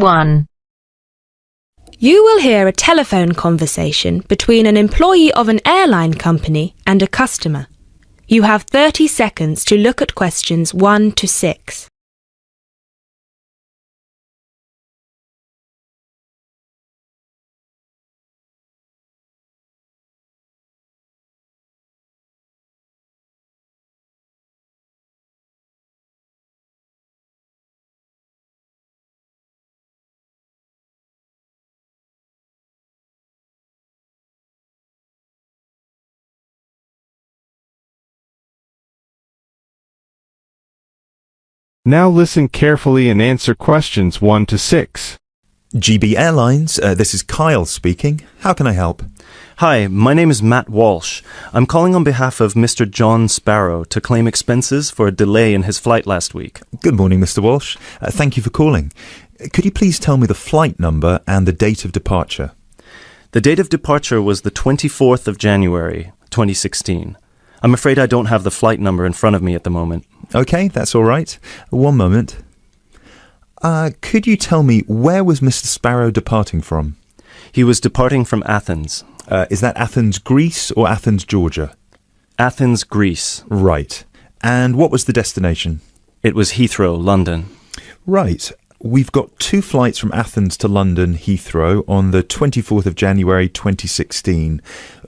1. You will hear a telephone conversation between an employee of an airline company and a customer. You have 30 seconds to look at questions 1 to 6. Now listen carefully and answer questions 1 to 6. GB Airlines, this is Kyle speaking. How can I help? Hi, my name is Matt Walsh. I'm calling on behalf of Mr. John Sparrow to claim expenses for a delay in his flight last week. Good morning, Mr. Walsh. Thank you for calling. Could you please tell me the flight number and the date of departure? The date of departure was the 24th of January, 2016. I'm afraid I don't have the flight number in front of me at the moment. Okay, that's all right. One moment. Could you tell me where was Mr. Sparrow departing from? He was departing from Athens. Is that Athens, Greece or Athens, Georgia? Athens, Greece. Right. And what was the destination? It was Heathrow, London. Right. We've got 2 flights from Athens to London Heathrow on the 24th of January 2016.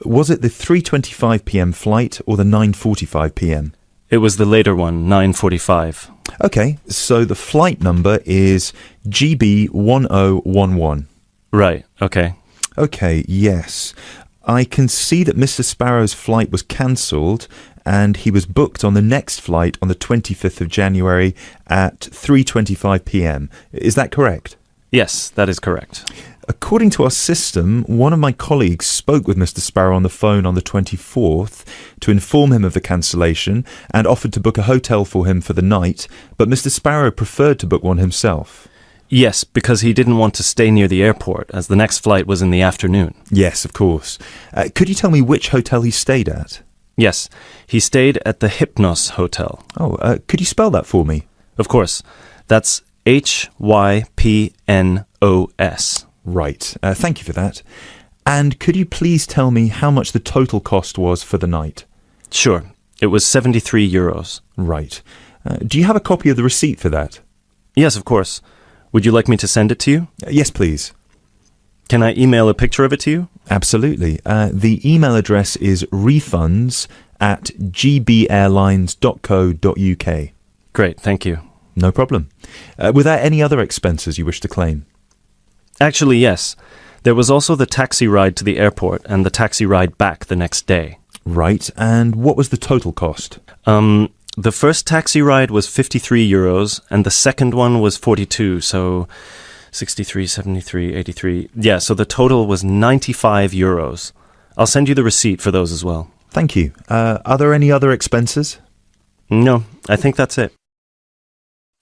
Was it the 3:25 p.m. flight or the 9:45 p.m.? It was the later one, 9:45. Okay, so the flight number is GB1011. Right, okay. Okay, yes. I can see that Mr. Sparrow's flight was cancelled and he was booked on the next flight on the 25th of January at 3:25 p.m. Is that correct? Yes, that is correct. According to our system, one of my colleagues spoke with Mr. Sparrow on the phone on the 24th to inform him of the cancellation and offered to book a hotel for him for the night, but Mr. Sparrow preferred to book one himself. Yes, because he didn't want to stay near the airport, as the next flight was in the afternoon. Yes, of course. Could you tell me which hotel he stayed at? Yes, he stayed at the Hypnos Hotel. Oh, could you spell that for me? Of course. That's Hypnos. Right. Thank you for that. And could you please tell me how much the total cost was for the night? Sure. It was €73. Right. Do you have a copy of the receipt for that? Yes, of course. Would you like me to send it to you? Yes, please. Can I email a picture of it to you? Absolutely. The email address is refunds@gbairlines.co.uk. Great, thank you. No problem. Were there any other expenses you wish to claim? Actually, yes. There was also the taxi ride to the airport and the taxi ride back the next day. Right. And what was the total cost? The first taxi ride was €53 and the second one was 42, so 63, 73, 83. Yeah, so the total was €95. I'll send you the receipt for those as well. Thank you. Are there any other expenses? No, I think that's it.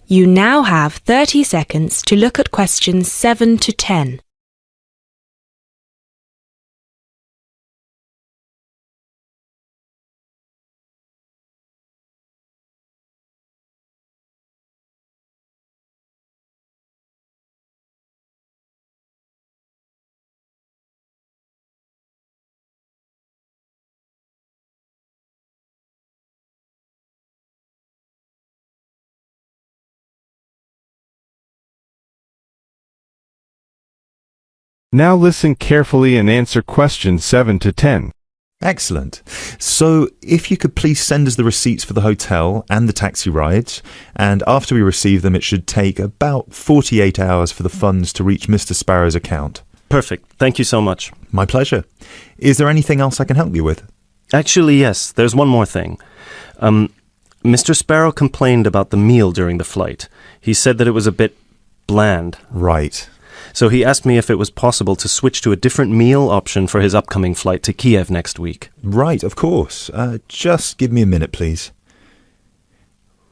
You now have 30 seconds to look at questions 7 to 10. Now listen carefully and answer questions 7 to 10. Excellent. So if you could please send us the receipts for the hotel and the taxi rides, and after we receive them it should take about 48 hours for the funds to reach Mr. Sparrow's account. Perfect. Thank you so much. My pleasure. Is there anything else I can help you with? Actually, yes. There's one more thing. Mr. Sparrow complained about the meal during the flight. He said that it was a bit bland. Right. So he asked me if it was possible to switch to a different meal option for his upcoming flight to Kiev next week. Right, of course. Just give me a minute, please.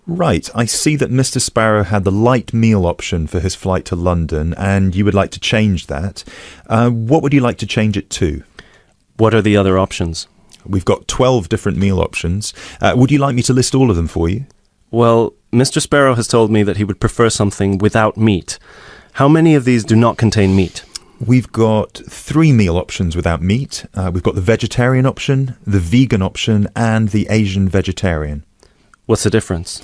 Right, I see that Mr. Sparrow had the light meal option for his flight to London, and you would like to change that. What would you like to change it to? What are the other options? We've got 12 different meal options. Would you like me to list all of them for you? Well, Mr. Sparrow has told me that he would prefer something without meat. How many of these do not contain meat? We've got 3 meal options without meat. We've got the vegetarian option, the vegan option, and the Asian vegetarian. What's the difference?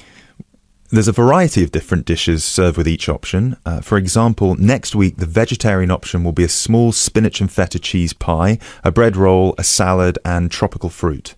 There's a variety of different dishes served with each option. For example, next week the vegetarian option will be a small spinach and feta cheese pie, a bread roll, a salad, and tropical fruit.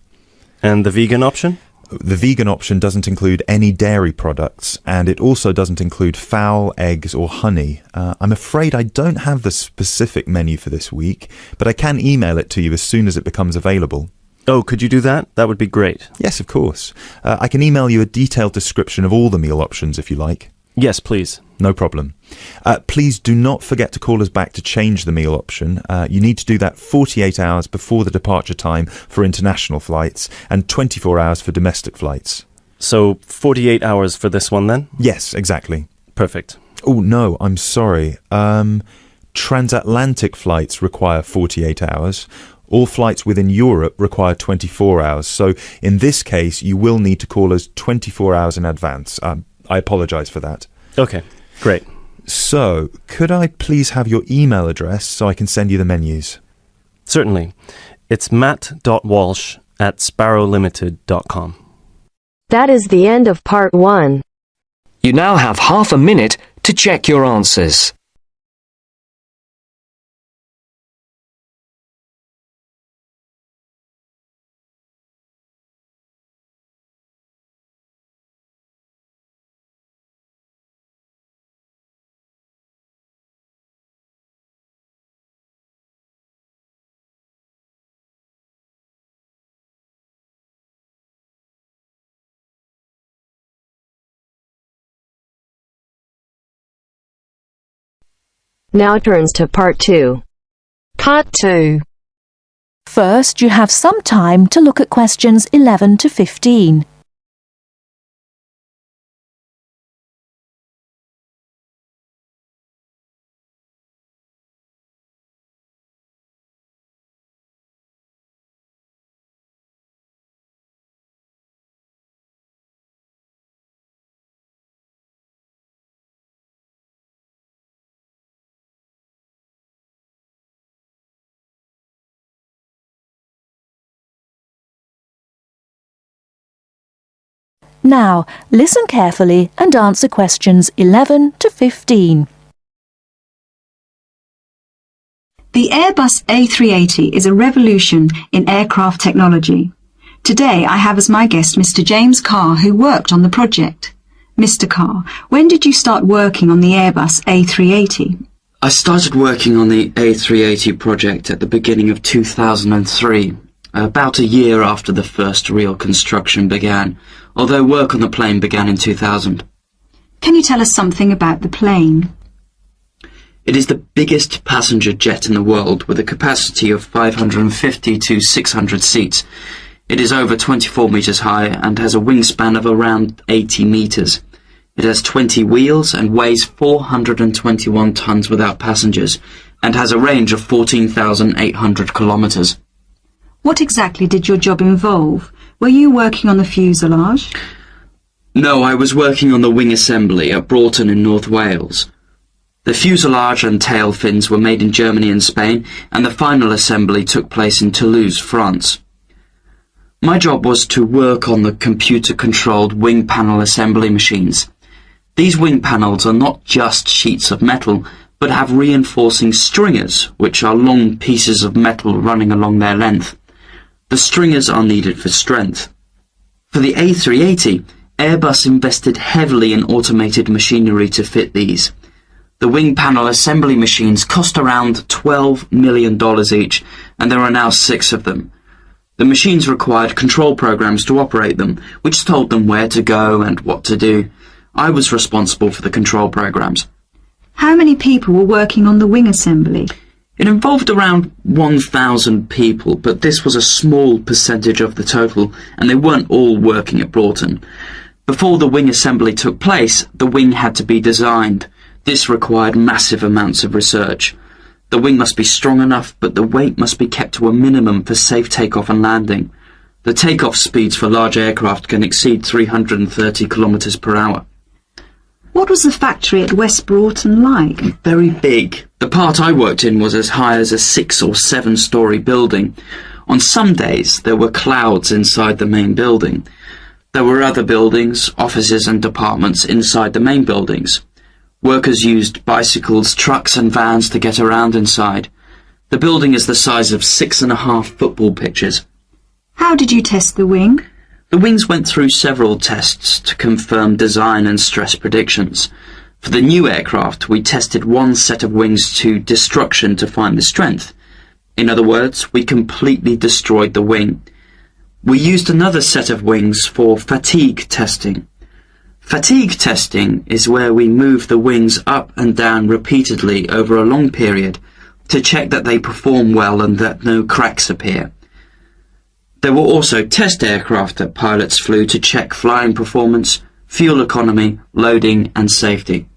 And the vegan option? The vegan option doesn't include any dairy products, and it also doesn't include fowl, eggs, or honey. I'm afraid I don't have the specific menu for this week, but I can email it to you as soon as it becomes available. Oh, could you do that? That would be great. Yes, of course. I can email you a detailed description of all the meal options if you like. Yes, please. No problem. Please do not forget to call us back to change the meal option. You need to do that 48 hours before the departure time for international flights and 24 hours for domestic flights. So 48 hours for this one then? Yes, exactly. Perfect. Oh, no, I'm sorry. Transatlantic flights require 48 hours. All flights within Europe require 24 hours. So in this case, you will need to call us 24 hours in advance. I apologise for that. Okay, great. So, could I please have your email address so I can send you the menus? Certainly. It's matt.walsh@sparrowlimited.com. That is the end of part 1. You now have half a minute to check your answers. Now turns to part 2. Part 2. First, you have some time to look at questions 11 to 15. Now, listen carefully and answer questions 11 to 15. The Airbus A380 is a revolution in aircraft technology. Today I have as my guest Mr. James Carr, who worked on the project. Mr. Carr, when did you start working on the Airbus A380? I started working on the A380 project at the beginning of 2003, about a year after the first real construction began, although work on the plane began in 2000. Can you tell us something about the plane? It is the biggest passenger jet in the world, with a capacity of 550 to 600 seats. It is over 24 metres high and has a wingspan of around 80 metres. It has 20 wheels and weighs 421 tonnes without passengers, and has a range of 14,800 kilometres. What exactly did your job involve? Were you working on the fuselage? No, I was working on the wing assembly at Broughton in North Wales. The fuselage and tail fins were made in Germany and Spain, and the final assembly took place in Toulouse, France. My job was to work on the computer-controlled wing panel assembly machines. These wing panels are not just sheets of metal, but have reinforcing stringers, which are long pieces of metal running along their length. The stringers are needed for strength. For the A380, Airbus invested heavily in automated machinery to fit these. The wing panel assembly machines cost around $12 million each, and there are now 6 of them. The machines required control programs to operate them, which told them where to go and what to do. I was responsible for the control programs. How many people were working on the wing assembly? It involved around 1,000 people, but this was a small percentage of the total, and they weren't all working at Broughton. Before the wing assembly took place, the wing had to be designed. This required massive amounts of research. The wing must be strong enough, but the weight must be kept to a minimum for safe takeoff and landing. The takeoff speeds for large aircraft can exceed 330 kilometers per hour. What was the factory at West Broughton like? Very big. The part I worked in was as high as a 6 or 7-storey building. On some days there were clouds inside the main building. There were other buildings, offices and departments inside the main buildings. Workers used bicycles, trucks and vans to get around inside. The building is the size of 6.5 football pitches. How did you test the wing? The wings went through several tests to confirm design and stress predictions. For the new aircraft, we tested one set of wings to destruction to find the strength. In other words, we completely destroyed the wing. We used another set of wings for fatigue testing. Fatigue testing is where we move the wings up and down repeatedly over a long period to check that they perform well and that no cracks appear. There were also test aircraft that pilots flew to check flying performance, fuel economy, loading and safety.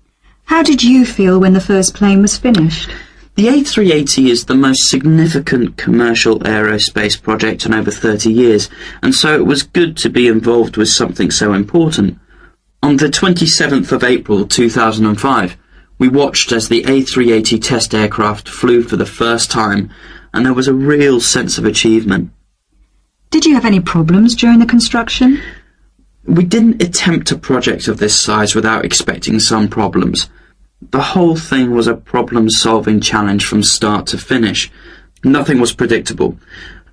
How did you feel when the first plane was finished? The A380 is the most significant commercial aerospace project in over 30 years, and so it was good to be involved with something so important. On the 27th of April 2005, we watched as the A380 test aircraft flew for the first time, and there was a real sense of achievement. Did you have any problems during the construction? We didn't attempt a project of this size without expecting some problems. The whole thing was a problem-solving challenge from start to finish. Nothing was predictable.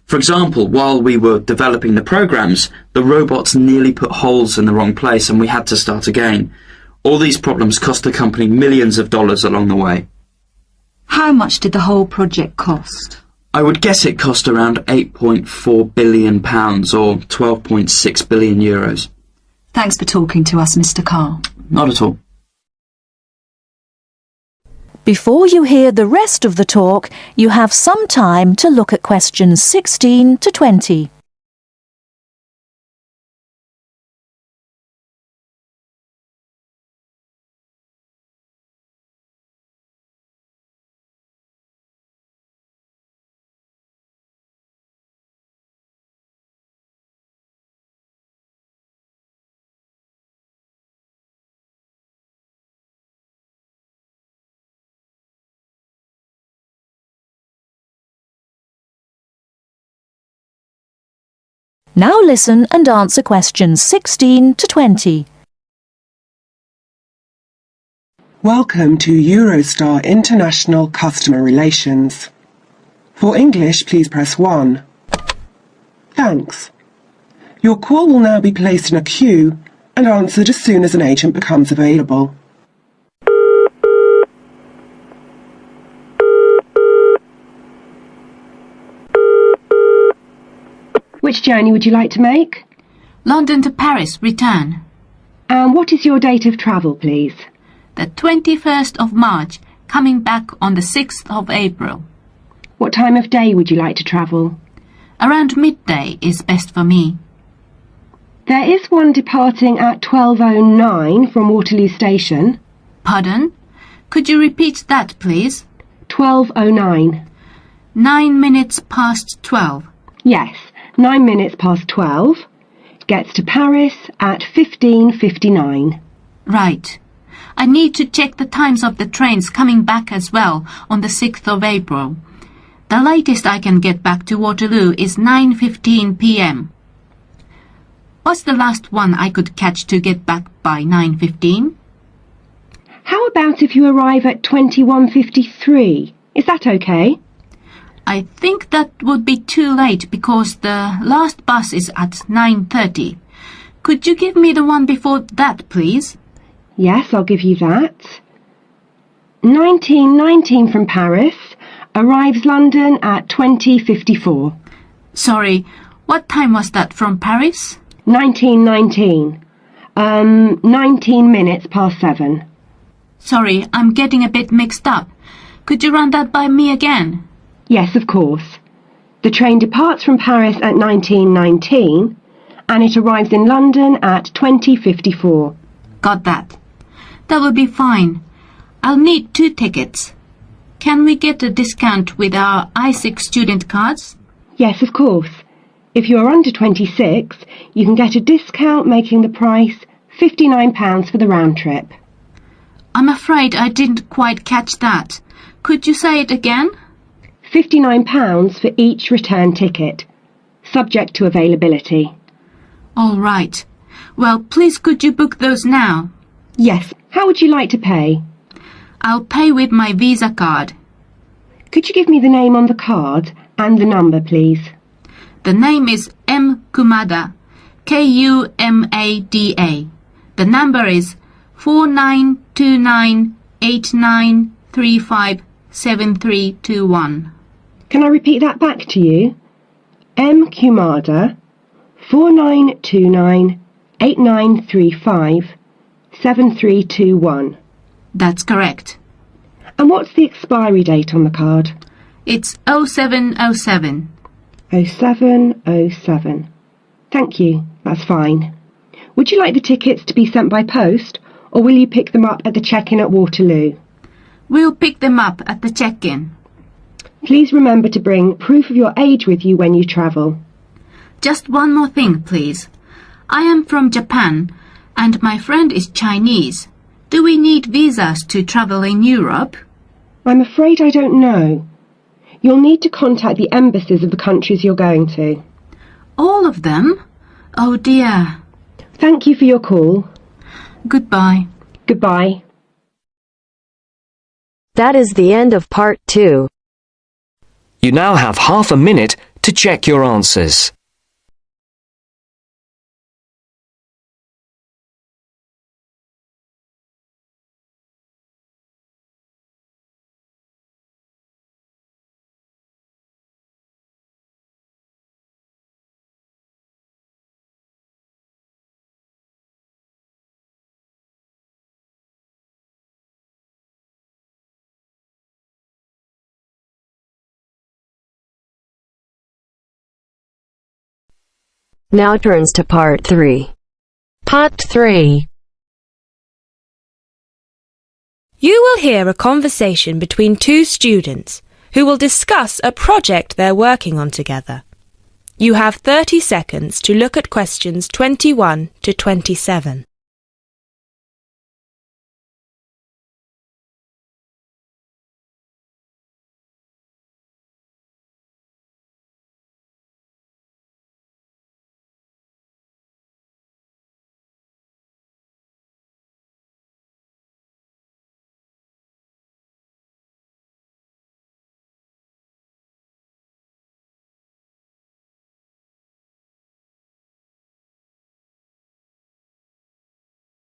For example, while we were developing the programs, the robots nearly put holes in the wrong place and we had to start again. All these problems cost the company millions of dollars along the way. How much did the whole project cost? I would guess it cost around £8.4 billion or 12.6 billion euros. Thanks for talking to us, Mr. Carr. Not at all. Before you hear the rest of the talk, you have some time to look at questions 16 to 20. Now listen and answer questions 16 to 20. Welcome to Eurostar International Customer Relations. For English, please press 1. Thanks. Your call will now be placed in a queue and answered as soon as an agent becomes available. Which journey would you like to make? London to Paris, return. And what is your date of travel, please? The 21st of March, coming back on the 6th of April. What time of day would you like to travel? Around midday is best for me. There is one departing at 12:09 from Waterloo Station. Pardon? Could you repeat that, please? 12:09. 9 minutes past 12. Yes, 9 minutes past 12. Gets to Paris at 15:59. Right. I need to check the times of the trains coming back as well on the 6th of April. The latest I can get back to Waterloo is 9:15 p.m. What's the last one I could catch to get back by 9:15? How about if you arrive at 21:53? Is that okay? I think that would be too late because the last bus is at 9:30. Could you give me the one before that, please? Yes, I'll give you that. 1919 from Paris, arrives London at 20:54. Sorry, what time was that from Paris? 1919. 19 minutes past 7. Sorry, I'm getting a bit mixed up. Could you run that by me again? Yes, of course. The train departs from Paris at 1919 and it arrives in London at 20:54. Got that. That will be fine. I'll need 2 tickets. Can we get a discount with our I6 student cards? Yes, of course. If you are under 26, you can get a discount making the price £59 for the round trip. I'm afraid I didn't quite catch that. Could you say it again? £59 for each return ticket, subject to availability. All right. Well, please could you book those now? Yes. How would you like to pay? I'll pay with my Visa card. Could you give me the name on the card and the number, please? The name is M. Kumada, Kumada. The number is 492989357321. Can I repeat that back to you? M. Kumada, 492989357321. That's correct. And what's the expiry date on the card? It's 0707. 0707. Thank you, that's fine. Would you like the tickets to be sent by post, or will you pick them up at the check-in at Waterloo? We'll pick them up at the check-in. Please remember to bring proof of your age with you when you travel. Just one more thing, please. I am from Japan, and my friend is Chinese. Do we need visas to travel in Europe? I'm afraid I don't know. You'll need to contact the embassies of the countries you're going to. All of them? Oh dear. Thank you for your call. Goodbye. Goodbye. That is the end of part 2. You now have half a minute to check your answers. Now turns to part 3. Part 3. You will hear a conversation between two students who will discuss a project they're working on together. You have 30 seconds to look at questions 21 to 27.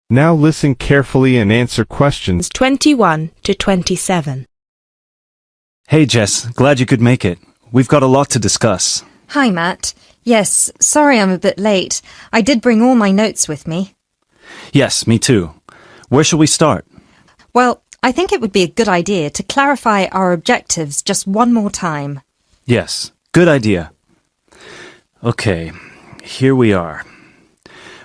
Now listen carefully and answer questions 21 to 27. Hey Jess, glad you could make it. We've got a lot to discuss. Hi, Matt. Yes, sorry I'm a bit late. I did bring all my notes with me. Yes, me too. Where shall we start? Well, I think it would be a good idea to clarify our objectives just one more time. Yes, good idea. Okay, here we are.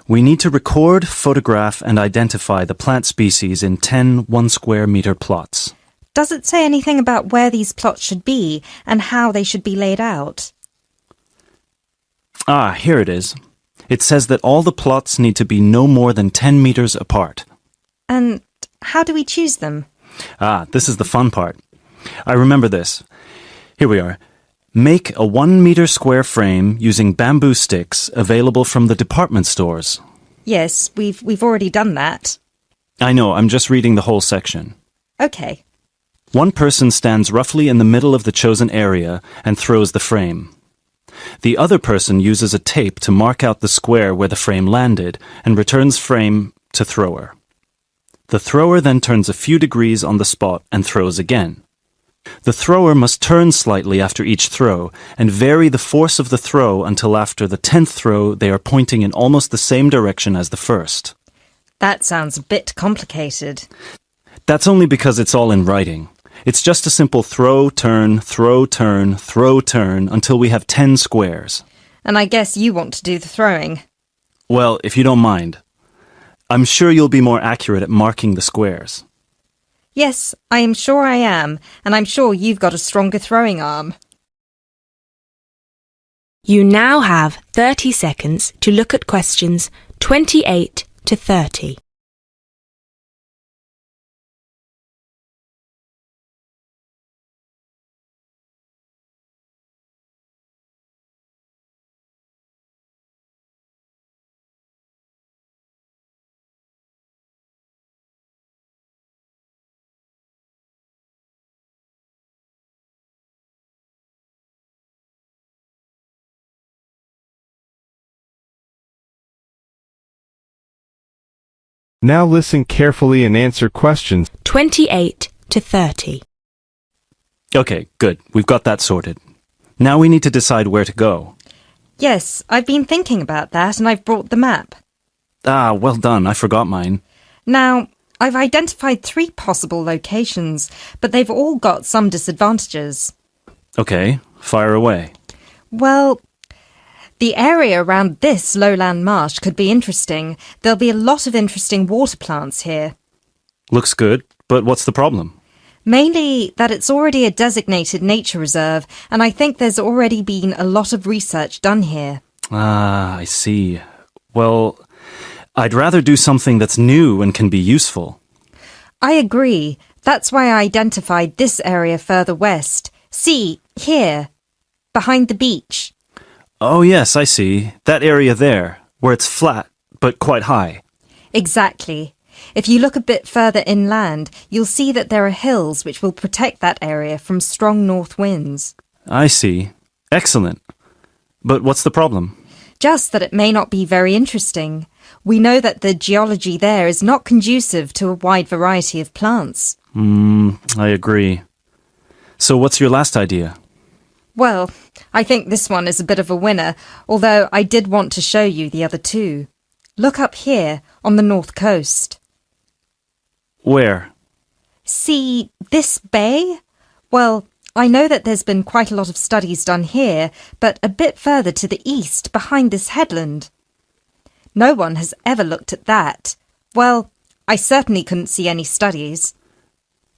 We need to record, photograph, and identify the plant species in 10 1-square-meter plots. Does it say anything about where these plots should be and how they should be laid out? Ah, here it is. It says that all the plots need to be no more than 10 meters apart. And how do we choose them? Ah, this is the fun part. I remember this. Here we are. Make a 1-meter square frame using bamboo sticks available from the department stores. Yes, we've already done that. I know, I'm just reading the whole section. Okay. One person stands roughly in the middle of the chosen area and throws the frame. The other person uses a tape to mark out the square where the frame landed and returns frame to thrower. The thrower then turns a few degrees on the spot and throws again. The thrower must turn slightly after each throw and vary the force of the throw until after the 10th throw they are pointing in almost the same direction as the first. That sounds a bit complicated. That's only because it's all in writing. It's just a simple throw, turn, throw, turn, throw, turn until we have 10 squares. And I guess you want to do the throwing. Well, if you don't mind. I'm sure you'll be more accurate at marking the squares. Yes, I am sure I am, and I'm sure you've got a stronger throwing arm. You now have 30 seconds to look at questions 28 to 30. Now listen carefully and answer questions 28 to 30. Okay, good. We've got that sorted. Now we need to decide where to go. Yes, I've been thinking about that and I've brought the map. Ah, well done. I forgot mine. Now, I've identified 3 possible locations, but they've all got some disadvantages. Okay, fire away. Well, the area around this lowland marsh could be interesting. There'll be a lot of interesting water plants here. Looks good, but what's the problem? Mainly that it's already a designated nature reserve, and I think there's already been a lot of research done here. Ah, I see. Well, I'd rather do something that's new and can be useful. I agree. That's why I identified this area further west. See, here, behind the beach. Oh yes, I see. That area there, where it's flat, but quite high. Exactly. If you look a bit further inland, you'll see that there are hills which will protect that area from strong north winds. I see. Excellent. But what's the problem? Just that it may not be very interesting. We know that the geology there is not conducive to a wide variety of plants. I agree. So what's your last idea? Well, I think this one is a bit of a winner, although I did want to show you the other 2. Look up here, on the north coast. Where? See this bay? Well, I know that there's been quite a lot of studies done here, but a bit further to the east, behind this headland. No one has ever looked at that. Well, I certainly couldn't see any studies.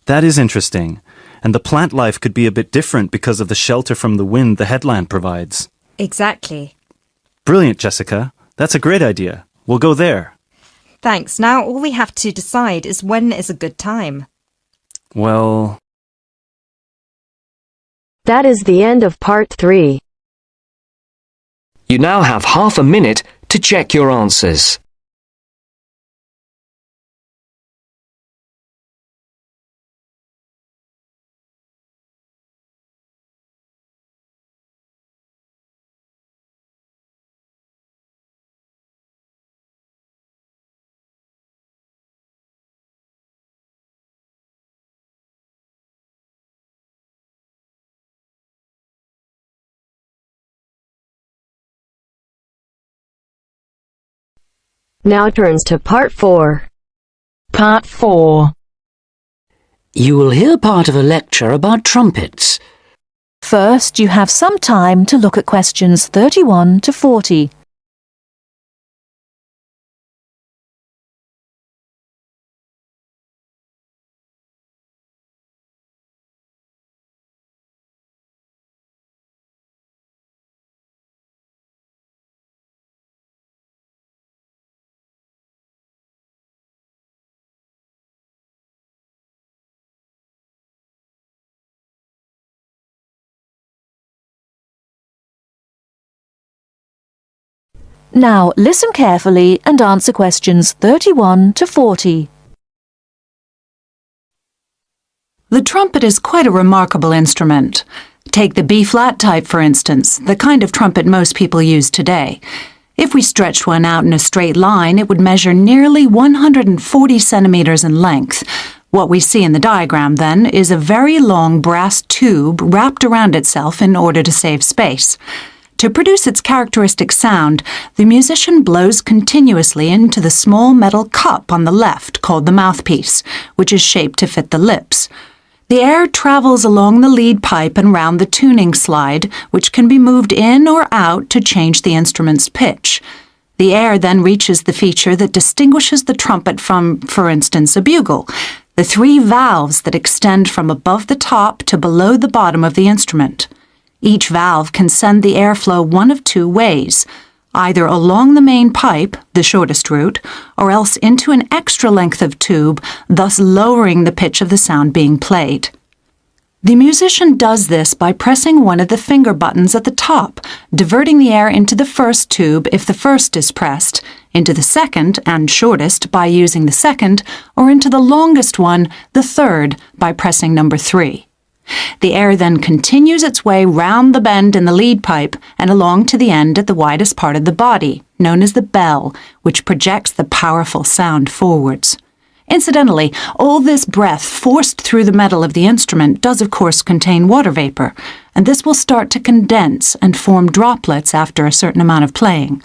That is interesting. And the plant life could be a bit different because of the shelter from the wind the headland provides. Exactly. Brilliant, Jessica. That's a great idea. We'll go there. Thanks. Now all we have to decide is when is a good time. Well... That is the end of part 3. You now have half a minute to check your answers. Now turns to part 4. Part 4. You will hear part of a lecture about trumpets. First, you have some time to look at questions 31 to 40. Now listen carefully and answer questions 31 to 40. The trumpet is quite a remarkable instrument. Take the B-flat type, for instance, the kind of trumpet most people use today. If we stretched one out in a straight line, it would measure nearly 140 centimeters in length. What we see in the diagram, then, is a very long brass tube wrapped around itself in order to save space. To produce its characteristic sound, the musician blows continuously into the small metal cup on the left called the mouthpiece, which is shaped to fit the lips. The air travels along the lead pipe and round the tuning slide, which can be moved in or out to change the instrument's pitch. The air then reaches the feature that distinguishes the trumpet from, for instance, a bugle, the 3 valves that extend from above the top to below the bottom of the instrument. Each valve can send the airflow one of 2 ways, either along the main pipe, the shortest route, or else into an extra length of tube, thus lowering the pitch of the sound being played. The musician does this by pressing one of the finger buttons at the top, diverting the air into the first tube if the first is pressed, into the second and shortest by using the second, or into the longest one, the third, by pressing number 3. The air then continues its way round the bend in the lead pipe and along to the end at the widest part of the body, known as the bell, which projects the powerful sound forwards. Incidentally, all this breath forced through the metal of the instrument does of course contain water vapor, and this will start to condense and form droplets after a certain amount of playing.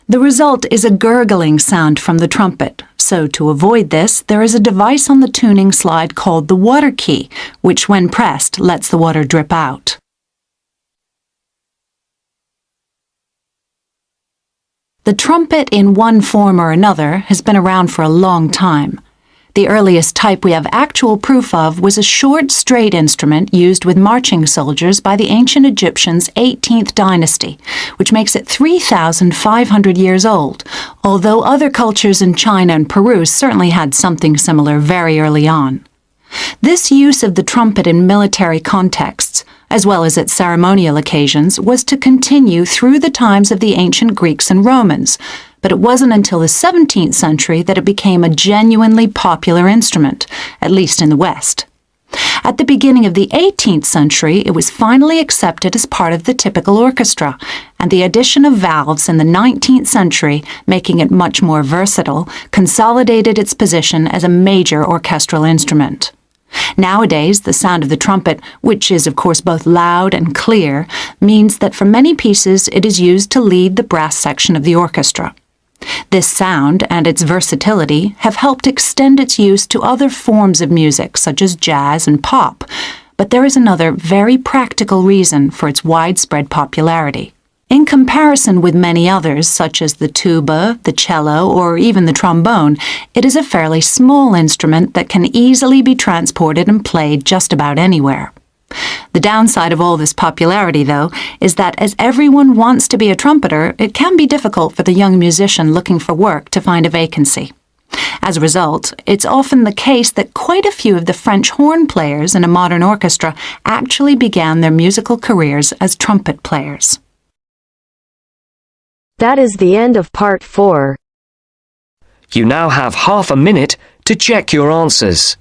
The result is a gurgling sound from the trumpet, so to avoid this, there is a device on the tuning slide called the water key, which when pressed lets the water drip out. The trumpet in one form or another has been around for a long time. The earliest type we have actual proof of was a short, straight instrument used with marching soldiers by the ancient Egyptians' 18th dynasty, which makes it 3,500 years old, although other cultures in China and Peru certainly had something similar very early on. This use of the trumpet in military contexts, as well as at ceremonial occasions, was to continue through the times of the ancient Greeks and Romans, but it wasn't until the 17th century that it became a genuinely popular instrument, at least in the West. At the beginning of the 18th century, it was finally accepted as part of the typical orchestra, and the addition of valves in the 19th century, making it much more versatile, consolidated its position as a major orchestral instrument. Nowadays, the sound of the trumpet, which is of course both loud and clear, means that for many pieces it is used to lead the brass section of the orchestra. This sound and its versatility have helped extend its use to other forms of music such as jazz and pop, but there is another very practical reason for its widespread popularity. In comparison with many others, such as the tuba, the cello, or even the trombone, it is a fairly small instrument that can easily be transported and played just about anywhere. The downside of all this popularity, though, is that as everyone wants to be a trumpeter, it can be difficult for the young musician looking for work to find a vacancy. As a result, it's often the case that quite a few of the French horn players in a modern orchestra actually began their musical careers as trumpet players. That is the end of part 4. You now have half a minute to check your answers.